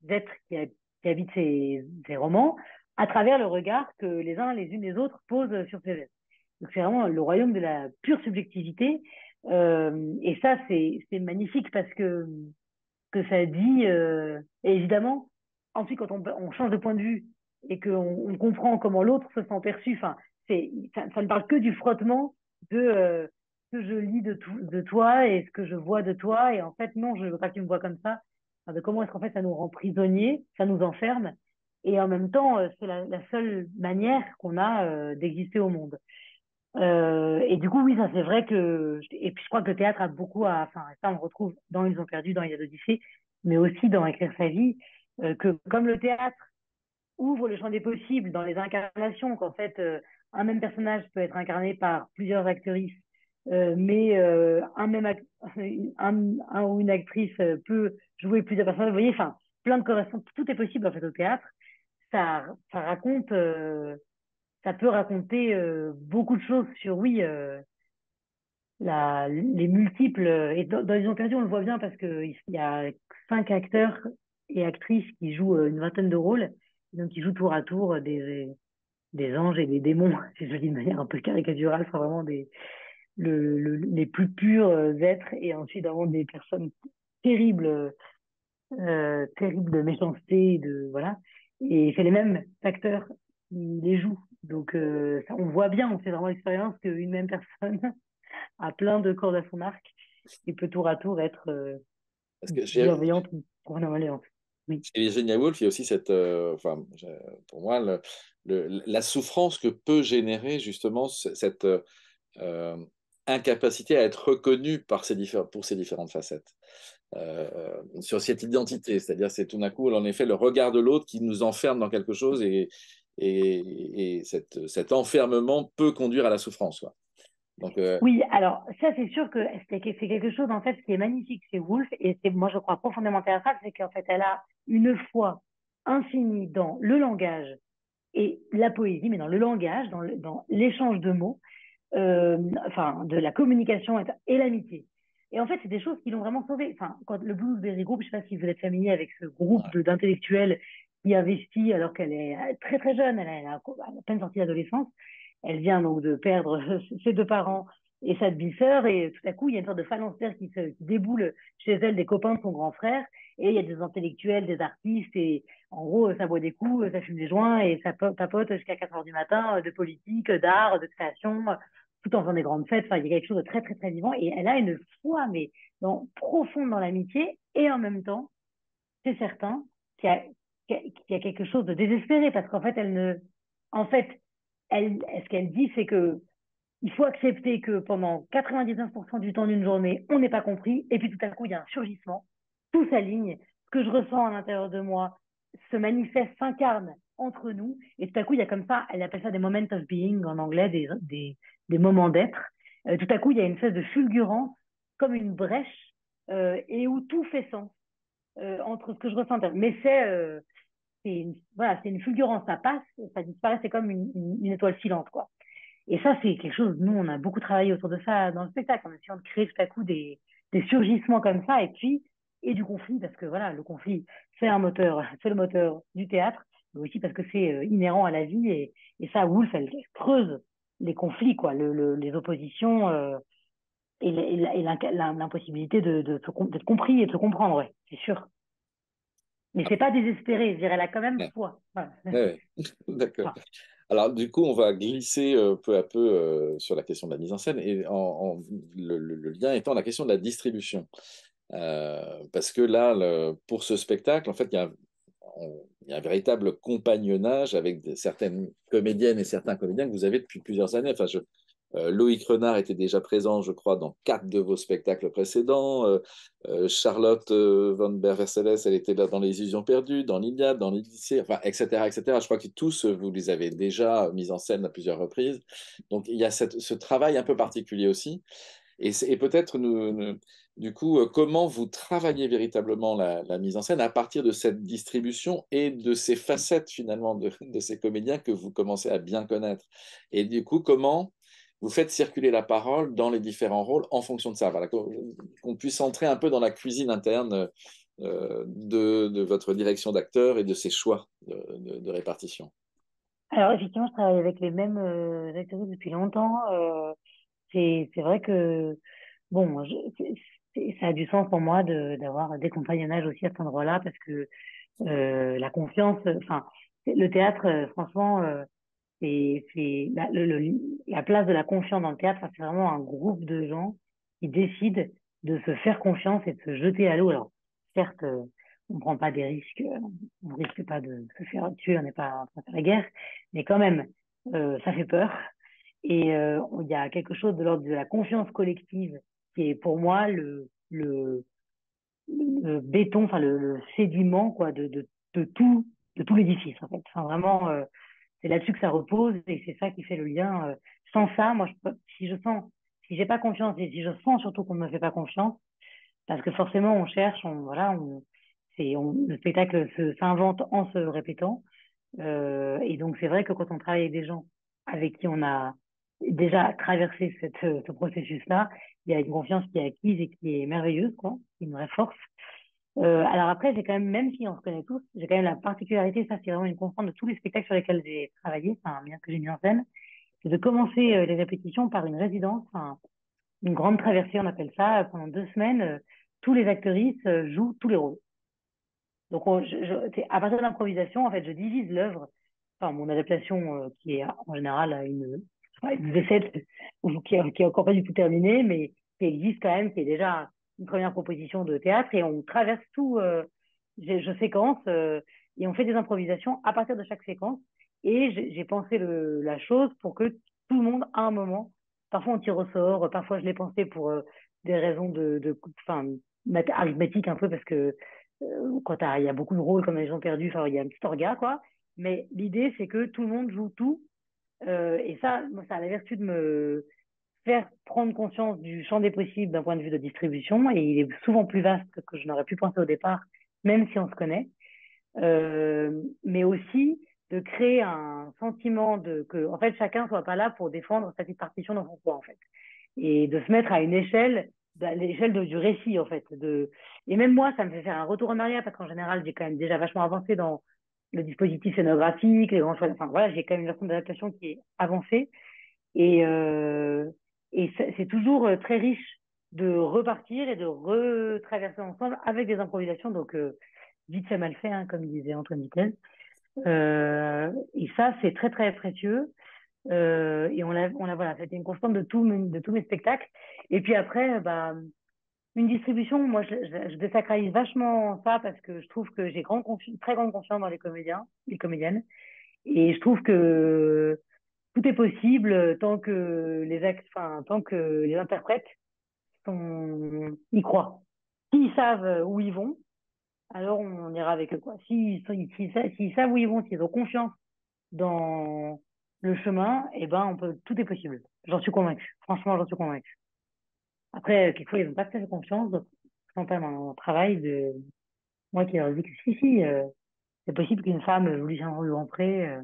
êtres qui habitent ces romans, à travers le regard que les uns les unes les autres posent sur ces gestes. Donc c'est vraiment le royaume de la pure subjectivité. Et ça, c'est magnifique parce que ça dit, et évidemment, ensuite quand on change de point de vue et qu'on on comprend comment l'autre se sent perçu, enfin, ça ne parle que du frottement de ce que je lis de toi et ce que je vois de toi. Et en fait, non, je ne veux pas que tu me vois comme ça. Enfin, de comment est-ce qu'en fait ça nous rend prisonniers, ça nous enferme. Et en même temps, c'est la seule manière qu'on a d'exister au monde. Et du coup, oui, ça c'est vrai que. Et puis je crois que le théâtre a beaucoup à. Enfin, ça on le retrouve dans Ils ont perdu, dans Il y a d'Odyssée, mais aussi dans Écrire sa vie, que comme le théâtre ouvre le champ des possibles dans les incarnations, qu'en fait, un même personnage peut être incarné par plusieurs actrices, mais un ou une actrice peut jouer plusieurs personnages. Vous voyez, enfin, plein de correspondances, tout est possible en fait au théâtre. Ça raconte. Ça peut raconter beaucoup de choses sur, oui, les multiples. Et dans Les Ont on le voit bien parce qu'il y a 5 acteurs et actrices qui jouent une vingtaine de rôles. Donc, ils jouent tour à tour des anges et des démons, si je le dis de manière un peu caricaturale, enfin, vraiment les plus purs êtres et ensuite vraiment des personnes terribles, terribles de méchanceté, voilà. Et c'est les mêmes acteurs qui les jouent. Donc, on voit bien, on fait vraiment l'expérience qu'une même personne a plein de cordes à son arc et peut tour à tour être Parce que bienveillante ou malveillante. Oui. chez Virginia Woolf, il y a aussi cette, enfin, pour moi, la souffrance que peut générer justement cette euh, incapacité à être reconnue pour ces différentes facettes. Sur cette identité, c'est-à-dire c'est tout d'un coup, en effet, le regard de l'autre qui nous enferme dans quelque chose et cet enfermement peut conduire à la souffrance, quoi. Donc, Oui, alors ça c'est sûr que c'est quelque chose en fait qui est magnifique chez Woolf et c'est moi je crois profondément théâtral, c'est qu'en fait elle a une foi infinie dans le langage et la poésie, mais dans le langage, dans l'échange de mots, enfin de la communication et l'amitié. Et en fait, c'est des choses qui l'ont vraiment sauvé. Enfin, quand le Blueberry Group, je ne sais pas si vous êtes familier avec ce groupe ouais. d'intellectuels qui investit alors qu'elle est très très jeune, elle a à peine sortie d'adolescence. Elle vient donc de perdre ses 2 parents et sa demi-sœur, et tout à coup, il y a une sorte de phalanstère qui déboule chez elle des copains de son grand frère, et il y a des intellectuels, des artistes, et en gros, ça boit des coups, ça fume des joints, et ça papote jusqu'à 4 heures du matin de politique, d'art, de création, tout en faisant des grandes fêtes. Enfin, il y a quelque chose de très, très, très vivant, et elle a une foi, mais profonde dans l'amitié, et en même temps, c'est certain qu'il y a, qu'il y a quelque chose de désespéré, parce qu'en fait, elle ne, en fait, ce qu'elle dit, c'est que il faut accepter que pendant 99% du temps d'une journée, on n'est pas compris, et puis tout à coup, il y a un surgissement, tout s'aligne, ce que je ressens à l'intérieur de moi se manifeste, s'incarne entre nous, et tout à coup, il y a comme ça, elle appelle ça des moments of being en anglais, des moments d'être. Tout à coup, il y a une espèce de fulgurance, comme une brèche, et où tout fait sens entre ce que je ressens. Mais voilà, c'est une fulgurance, ça passe, ça disparaît, c'est comme une étoile filante, quoi. Et ça, c'est quelque chose, nous, on a beaucoup travaillé autour de ça dans le spectacle, en essayant de créer tout à coup des surgissements comme ça, et du conflit, parce que voilà, le conflit, c'est un moteur, c'est le moteur du théâtre, mais aussi parce que c'est inhérent à la vie, et ça, Woolf, elle creuse les conflits, quoi, les oppositions, et l'impossibilité d'être compris et de se comprendre, ouais, c'est sûr. Mais c'est pas désespéré, je dirais, elle a quand même Ouais, foi. Voilà. ouais, ouais. D'accord. Enfin, Alors, du coup, on va glisser peu à peu sur la question de la mise en scène et le lien étant la question de la distribution. Parce que là, pour ce spectacle, en fait, il y a un véritable compagnonnage avec certaines comédiennes et certains comédiens que vous avez depuis plusieurs années. Enfin, Loïc Renard était déjà présent, je crois, dans 4 de vos spectacles précédents. Charlotte Van Berverselles, elle était là dans Les Illusions perdues, dans l'Iliade, dans l'Odyssée, enfin, etc., etc. Je crois que tous, vous les avez déjà mis en scène à plusieurs reprises. Donc, il y a ce travail un peu particulier aussi. Et peut-être, du coup, comment vous travaillez véritablement la mise en scène à partir de cette distribution et de ces facettes, finalement, de ces comédiens que vous commencez à bien connaître. Et du coup, comment vous faites circuler la parole dans les différents rôles en fonction de ça. Voilà, qu'on puisse entrer un peu dans la cuisine interne de votre direction d'acteur et de ses choix de répartition. Alors, effectivement, je travaille avec les mêmes acteurs depuis longtemps. C'est vrai que, bon, ça a du sens pour moi d'avoir des compagnonnages aussi à cet endroit-là parce que la confiance, enfin, le théâtre, franchement, c'est la place de la confiance dans le théâtre, enfin, c'est vraiment un groupe de gens qui décident de se faire confiance et de se jeter à l'eau. Alors, certes, on ne prend pas des risques, on ne risque pas de se faire tuer, on n'est pas en train de faire la guerre, mais quand même, ça fait peur. Et il y a quelque chose de l'ordre de la confiance collective qui est pour moi le béton, enfin le sédiment quoi, de tout l'édifice en fait. Enfin, vraiment, c'est là-dessus que ça repose et c'est ça qui fait le lien. Sans ça, moi, si je sens, si j'ai pas confiance et si je sens surtout qu'on ne me fait pas confiance, parce que forcément on cherche, voilà, le spectacle s'invente en se répétant. Et donc c'est vrai que quand on travaille avec des gens avec qui on a déjà traversé ce processus-là, il y a une confiance qui est acquise et qui est merveilleuse, quoi, une vraie force. Alors après, j'ai quand même, même si on se connaît tous, j'ai quand même la particularité, ça c'est vraiment une constante de tous les spectacles sur lesquels j'ai travaillé, enfin, bien que j'ai mis en scène, c'est de commencer les répétitions par une résidence, enfin, une grande traversée, on appelle ça, pendant 2 semaines, tous les actrices jouent tous les rôles. Donc à partir de l'improvisation, en fait, je divise l'œuvre, enfin mon adaptation qui est en général une recette ou qui est encore pas du tout terminée, mais qui existe quand même, qui est déjà une première proposition de théâtre et on traverse tout, je séquence et on fait des improvisations à partir de chaque séquence et j'ai pensé la chose pour que tout le monde à un moment, parfois on tire au sort, parfois je l'ai pensé pour des raisons enfin, arithmétiques un peu parce que quand il y a beaucoup de rôles comme les gens perdus, enfin, il y a un petit orga, quoi. Mais l'idée, c'est que tout le monde joue tout. Et ça, moi, ça a la vertu de me faire prendre conscience du champ des possibles d'un point de vue de distribution. Et il est souvent plus vaste que je n'aurais pu penser au départ, même si on se connaît. Mais aussi de créer un sentiment que, en fait, chacun soit pas là pour défendre sa petite partition dans son coin, en fait et de se mettre à une échelle, à l'échelle du récit, en fait. Et même moi, ça me fait faire un retour en arrière parce qu'en général, j'ai quand même déjà vachement avancé dans le dispositif scénographique, les grands choix. Enfin, voilà, j'ai quand même une version d'adaptation qui est avancée. Et, c'est toujours très riche de repartir et de retraverser ensemble avec des improvisations. Donc, vite fait, mal fait, hein, comme disait Antoine Vittel. Et ça, c'est très, très précieux. Et voilà, c'était une constante de tous mes spectacles. Et puis après, bah, une distribution, moi, je désacralise vachement ça parce que je trouve que j'ai très grande confiance dans les comédiens, les comédiennes. Et je trouve que tout est possible tant que les interprètes y croient. S'ils savent où ils vont, alors on ira avec eux, quoi. S'ils savent où ils vont, s'ils ont confiance dans le chemin, eh ben, tout est possible. J'en suis convaincue. Franchement, j'en suis convaincue. Après, quelquefois, ils n'ont pas tout à fait confiance. Donc, quand même un travail de moi qui leur dis que si, c'est possible qu'une femme joue Lucien Rubempré.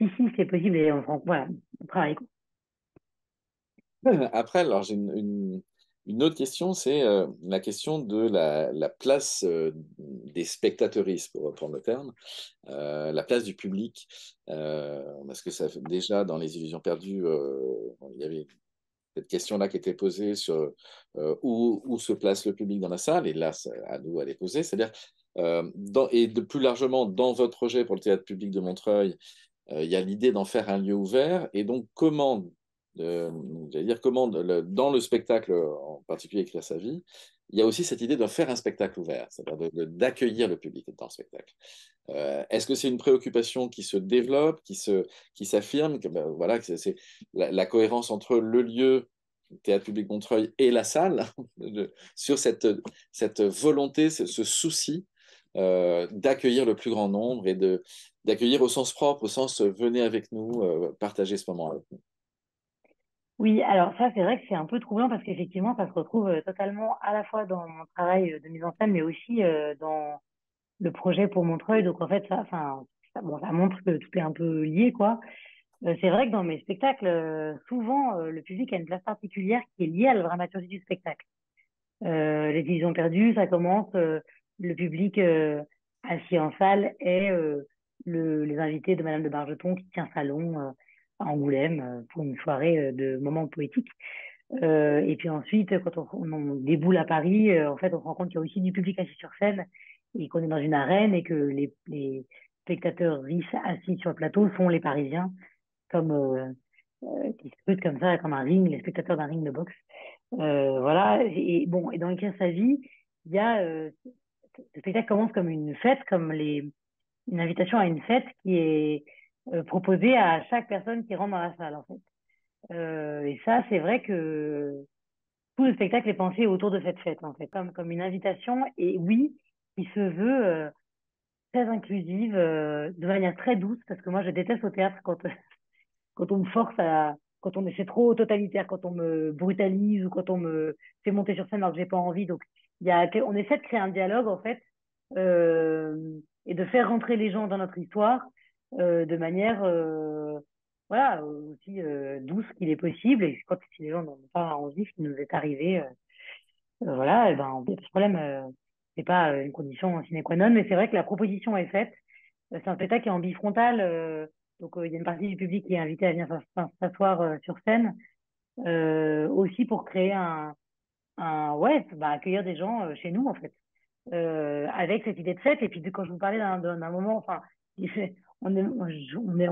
Si, c'est possible. Et voilà, on travaille, quoi. Après, alors j'ai une autre question, c'est la question de la place des spectateuristes, pour reprendre le terme, la place du public, parce que ça, déjà dans Les Illusions perdues, il y avait cette question-là qui était posée sur où se place le public dans la salle, et là, à nous, elle est posée, c'est-à-dire, et de plus largement, dans votre projet pour le théâtre public de Montreuil, il y a l'idée d'en faire un lieu ouvert, et donc euh, j'allais dire comment, dans le spectacle, en particulier Écrire sa vie, il y a aussi cette idée de faire un spectacle ouvert, c'est-à-dire d'accueillir le public dans le spectacle. Est-ce que c'est une préoccupation qui se développe, qui s'affirme, que, ben, voilà, que c'est la cohérence entre le lieu, Théâtre Public Montreuil, et la salle, sur cette volonté, ce souci d'accueillir le plus grand nombre et d'accueillir au sens propre, au sens venez avec nous, partagez ce moment avec nous. Oui, alors ça, c'est vrai que c'est un peu troublant parce qu'effectivement, ça se retrouve totalement à la fois dans mon travail de mise en scène, mais aussi dans le projet pour Montreuil. Donc, en fait, bon, ça montre que tout est un peu lié, quoi. C'est vrai que dans mes spectacles, souvent, le public a une place particulière qui est liée à la dramaturgie du spectacle. Les Illusions perdues, ça commence, le public assis en salle est les invités de Madame de Bargeton qui tient salon à Angoulême pour une soirée de moments poétiques. Et puis ensuite, quand on déboule à Paris, en fait, on se rend compte qu'il y a aussi du public assis sur scène et qu'on est dans une arène et que les spectateurs riches assis sur le plateau sont les Parisiens, comme qui scrutent comme ça, comme un ring, les spectateurs d'un ring de boxe. Voilà. Et bon, et dans Écrire sa vie, il y a le spectacle commence comme une fête, une invitation à une fête qui est proposée à chaque personne qui rentre dans la salle, en fait. Et ça, c'est vrai que tout le spectacle est pensé autour de cette fête, en fait, comme une invitation. Et oui, il se veut très inclusive, de manière très douce, parce que moi, je déteste au théâtre quand on me force quand on est c'est trop totalitaire, quand on me brutalise ou quand on me fait monter sur scène alors que j'ai pas envie. Donc, on essaie de créer un dialogue, en fait, et de faire rentrer les gens dans notre histoire de manière voilà, aussi douce qu'il est possible. Et quand si les gens n'ont pas envie, ce qui nous est arrivé, voilà, et ben, il n'y a pas de problème. C'est pas une condition sine qua non, mais c'est vrai que la proposition est faite. C'est un spectacle qui est en bifrontal. Donc, il y a une partie du public qui est invitée à venir s'asseoir sur scène, aussi pour créer ouais, bah, accueillir des gens chez nous, en fait, avec cette idée de fête. Et puis, quand je vous parlais d'un moment, enfin, on, est,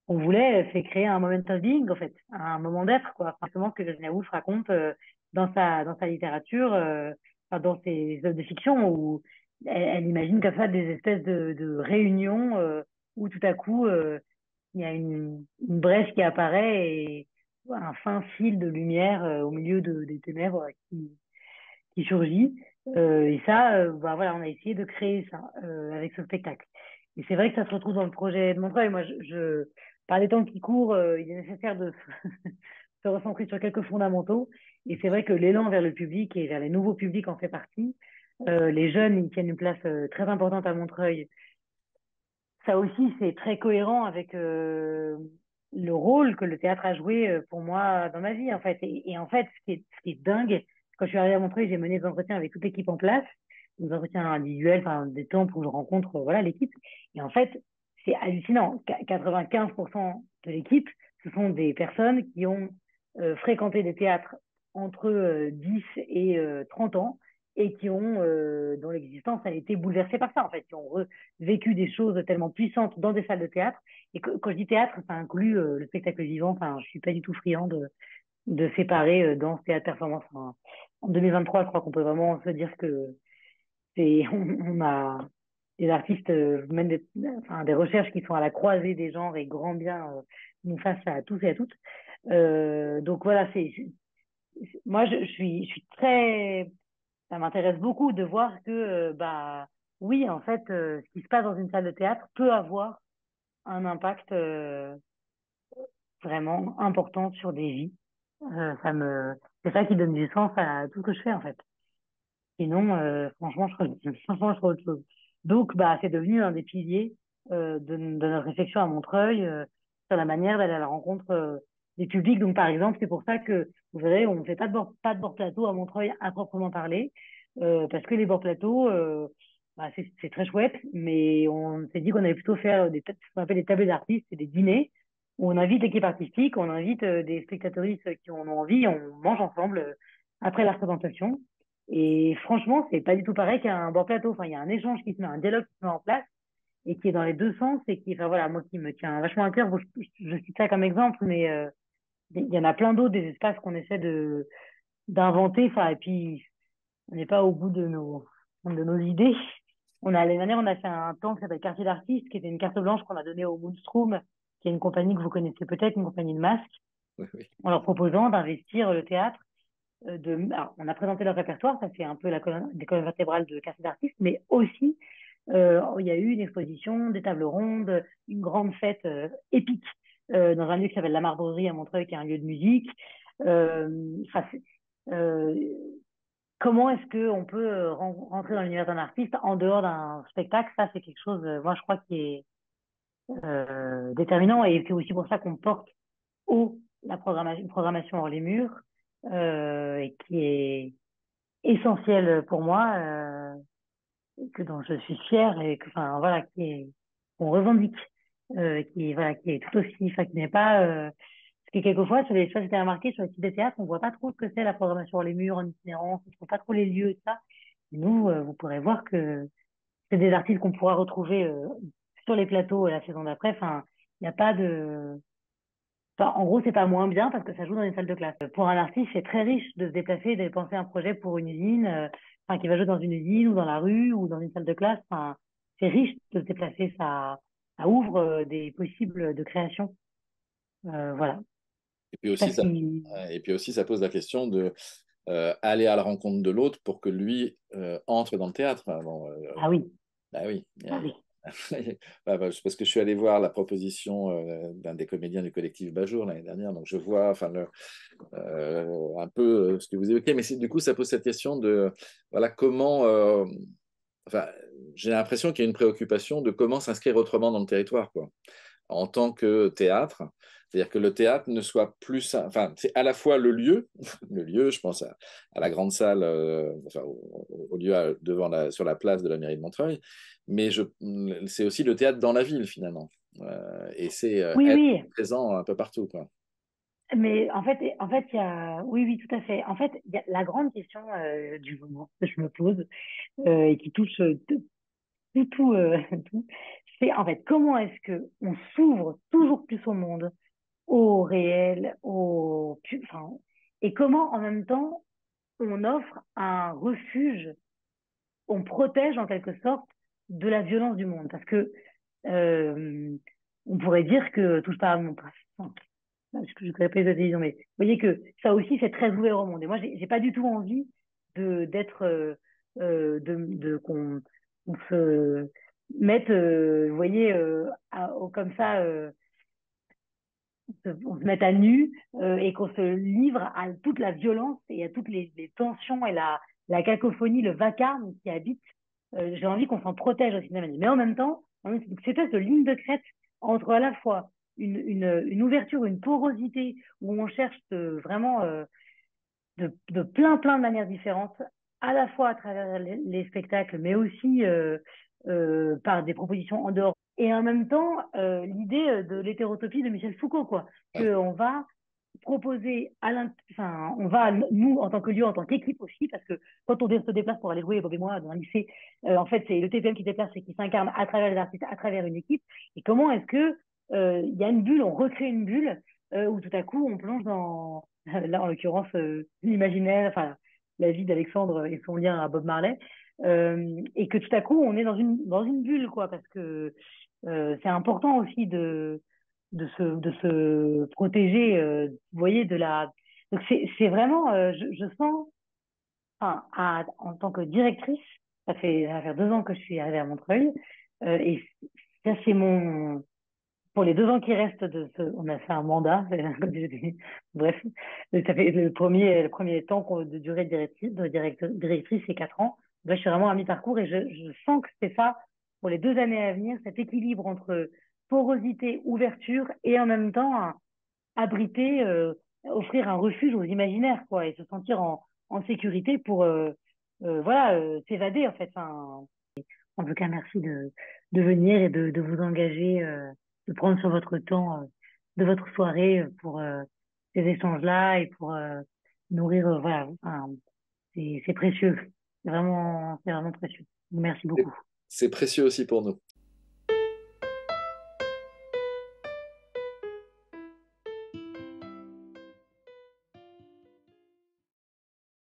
on voulait c'est créer un moment of being, en fait, un moment d'être, quoi. Enfin, justement, ce que Virginia Woolf raconte dans sa littérature, enfin, dans ses œuvres de fiction, où elle imagine comme ça des espèces de réunions où tout à coup, il y a une brèche qui apparaît et un fin fil de lumière au milieu des ténèbres qui surgit. Et ça, bah, voilà, on a essayé de créer ça avec ce spectacle. Et c'est vrai que ça se retrouve dans le projet de Montreuil. Moi, par les temps qui courent, il est nécessaire de se recentrer sur quelques fondamentaux. Et c'est vrai que l'élan vers le public et vers les nouveaux publics en fait partie. Les jeunes, ils tiennent une place très importante à Montreuil. Ça aussi, c'est très cohérent avec le rôle que le théâtre a joué pour moi dans ma vie, en fait. Et en fait, ce qui est dingue, quand je suis arrivée à Montreuil, j'ai mené des entretiens avec toute l'équipe en place, des entretiens individuels, enfin, des temps où je rencontre, voilà, l'équipe. Et en fait, c'est hallucinant. 95% de l'équipe, ce sont des personnes qui ont fréquenté des théâtres entre 10 et 30 ans et qui ont, dont l'existence a été bouleversée par ça, en fait, qui ont vécu des choses tellement puissantes dans des salles de théâtre. Et quand je dis théâtre, ça inclut le spectacle vivant. Enfin, je suis pas du tout friand de séparer danse, théâtre, performance. Enfin, en 2023, je crois qu'on peut vraiment se dire que on a des artistes mènent enfin, des recherches qui sont à la croisée des genres et grand bien nous fassent à tous et à toutes. Donc voilà, moi je suis très, ça m'intéresse beaucoup de voir que bah oui, en fait, ce qui se passe dans une salle de théâtre peut avoir un impact vraiment important sur des vies. C'est ça qui donne du sens à tout ce que je fais en fait. Sinon, franchement, franchement, je ferais autre chose. Donc, bah, c'est devenu un des piliers de notre réflexion à Montreuil sur la manière d'aller à la rencontre des publics. Donc, par exemple, c'est pour ça que, vous verrez, on ne fait pas de bord plateau à Montreuil à proprement parler, parce que les bords plateaux, bah, c'est très chouette, mais on s'est dit qu'on allait plutôt faire ce qu'on appelle des tablés d'artistes et des dîners, où on invite l'équipe artistique, on invite des spectatoristes qui en ont envie, on mange ensemble après la représentation. Et franchement, c'est pas du tout pareil qu'un bord plateau. Enfin, il y a un échange qui se met, un dialogue qui se met en place et qui est dans les deux sens et qui, enfin voilà, moi qui me tient vachement à cœur. Bon, je cite ça comme exemple, mais il y en a plein d'autres des espaces qu'on essaie d'inventer. Enfin, et puis on n'est pas au bout de nos idées. L'année dernière, on a fait un temps qui s'appelle Quartier d'artistes, qui était une carte blanche qu'on a donnée au Moonstrom, qui est une compagnie que vous connaissez peut-être, une compagnie de masques, Oui, oui. en leur proposant d'investir le théâtre alors, on a présenté leur répertoire, ça c'est un peu des colonnes vertébrales de Quartier d'artistes, mais aussi il y a eu une exposition, des tables rondes, une grande fête épique dans un lieu qui s'appelle La Marbrerie à Montreuil, qui est un lieu de musique. Enfin, euh, comment est-ce qu'on peut rentrer dans l'univers d'un artiste en dehors d'un spectacle? Ça, c'est quelque chose, moi, je crois, qui est déterminant et c'est aussi pour ça qu'on porte haut une programmation hors les murs et qui est essentielle pour moi, dont je suis fière et que, enfin, voilà, qui est qu'on revendique, voilà, qui est tout aussi, enfin, qui n'est pas, parce que quelquefois, sur les, je sais pas si t'as remarqué, sur les sites de théâtre, on voit pas trop ce que c'est la programmation sur les murs en itinérance, on trouve pas trop les lieux et tout ça. Nous, vous pourrez voir que c'est des artistes qu'on pourra retrouver sur les plateaux la saison d'après. Enfin, il n'y a pas de, enfin, en gros, c'est pas moins bien parce que ça joue dans une salle de classe. Pour un artiste, c'est très riche de se déplacer, de penser un projet pour une usine, enfin, qui va jouer dans une usine ou dans la rue ou dans une salle de classe. Enfin, c'est riche de se déplacer, ça ouvre des possibles de création. Voilà. Et puis Ça, aussi, ça, et puis aussi, ça pose la question de aller à la rencontre de l'autre pour que lui entre dans le théâtre. Enfin, bon, ah oui, bah oui. ah oui. Parce que je suis allé voir la proposition d'un des comédiens du collectif Bajour l'année dernière, donc je vois enfin, un peu ce que vous évoquez, mais du coup, ça pose cette question de voilà, comment. Enfin, j'ai l'impression qu'il y a une préoccupation de comment s'inscrire autrement dans le territoire, quoi, en tant que théâtre. C'est-à-dire que le théâtre ne soit plus... Enfin, c'est à la fois le lieu, le lieu, je pense à la grande salle, enfin, au lieu sur la place de la mairie de Montreuil, mais c'est aussi le théâtre dans la ville, finalement. Et c'est Oui, être oui. présent un peu partout, quoi. Mais en fait, il y a, oui, oui, tout à fait. En fait, il y a la grande question du moment que je me pose et qui touche tout, tout, c'est en fait comment est-ce que on s'ouvre toujours plus au monde, au réel, enfin, et comment en même temps on offre un refuge, on protège en quelque sorte de la violence du monde, parce que euh, on pourrait dire que touche pas à mon passe. Je ne connais pas les autres télévisions, mais vous voyez que ça aussi, c'est très ouvert au monde. Et moi, j'ai pas du tout envie d'être, qu'on se mette, vous voyez, comme ça, on se mette à nu et qu'on se livre à toute la violence et à toutes les tensions et la cacophonie, le vacarme qui habite. J'ai envie qu'on s'en protège au cinéma. Mais en même temps, cette espèce de ligne de crête entre à la fois une ouverture, une porosité où on cherche vraiment de plein de manières différentes, à la fois à travers les spectacles, mais aussi par des propositions en dehors. Et en même temps, l'idée de l'hétérotopie de Michel Foucault, quoi, Ouais. qu'on va proposer enfin, on va, nous, en tant que lieu, en tant qu'équipe aussi, parce que quand on se déplace pour aller jouer, Bob et moi, dans un lycée, en fait, c'est le TPM qui se déplace et qui s'incarne à travers les artistes, à travers une équipe. Et comment est-ce que il y a une bulle, on recrée une bulle, où tout à coup, on plonge dans, là, en l'occurrence, l'imaginaire, enfin, la vie d'Alexandre et son lien à Bob Marley, et que tout à coup, on est dans une bulle, quoi, parce que c'est important aussi de se protéger, vous voyez, de la. Donc c'est vraiment, je sens, enfin, en tant que directrice, ça va faire 2 ans que je suis arrivée à Montreuil, et ça c'est pour les 2 ans qui restent on a fait un mandat, comme je dis. Bref, ça fait le premier temps de durée directrice, c'est 4 ans. Là, je suis vraiment à mi-parcours et je sens que c'est ça pour les 2 années à venir, cet équilibre entre porosité, ouverture et en même temps abriter, offrir un refuge aux imaginaires, quoi, et se sentir en sécurité pour, voilà, s'évader en fait. Enfin, en tout cas, merci de venir et de vous engager, de prendre sur votre temps de votre soirée pour ces échanges-là et pour nourrir, voilà, enfin, c'est précieux. C'est vraiment précieux. Merci C'est beaucoup. c'est précieux aussi pour nous.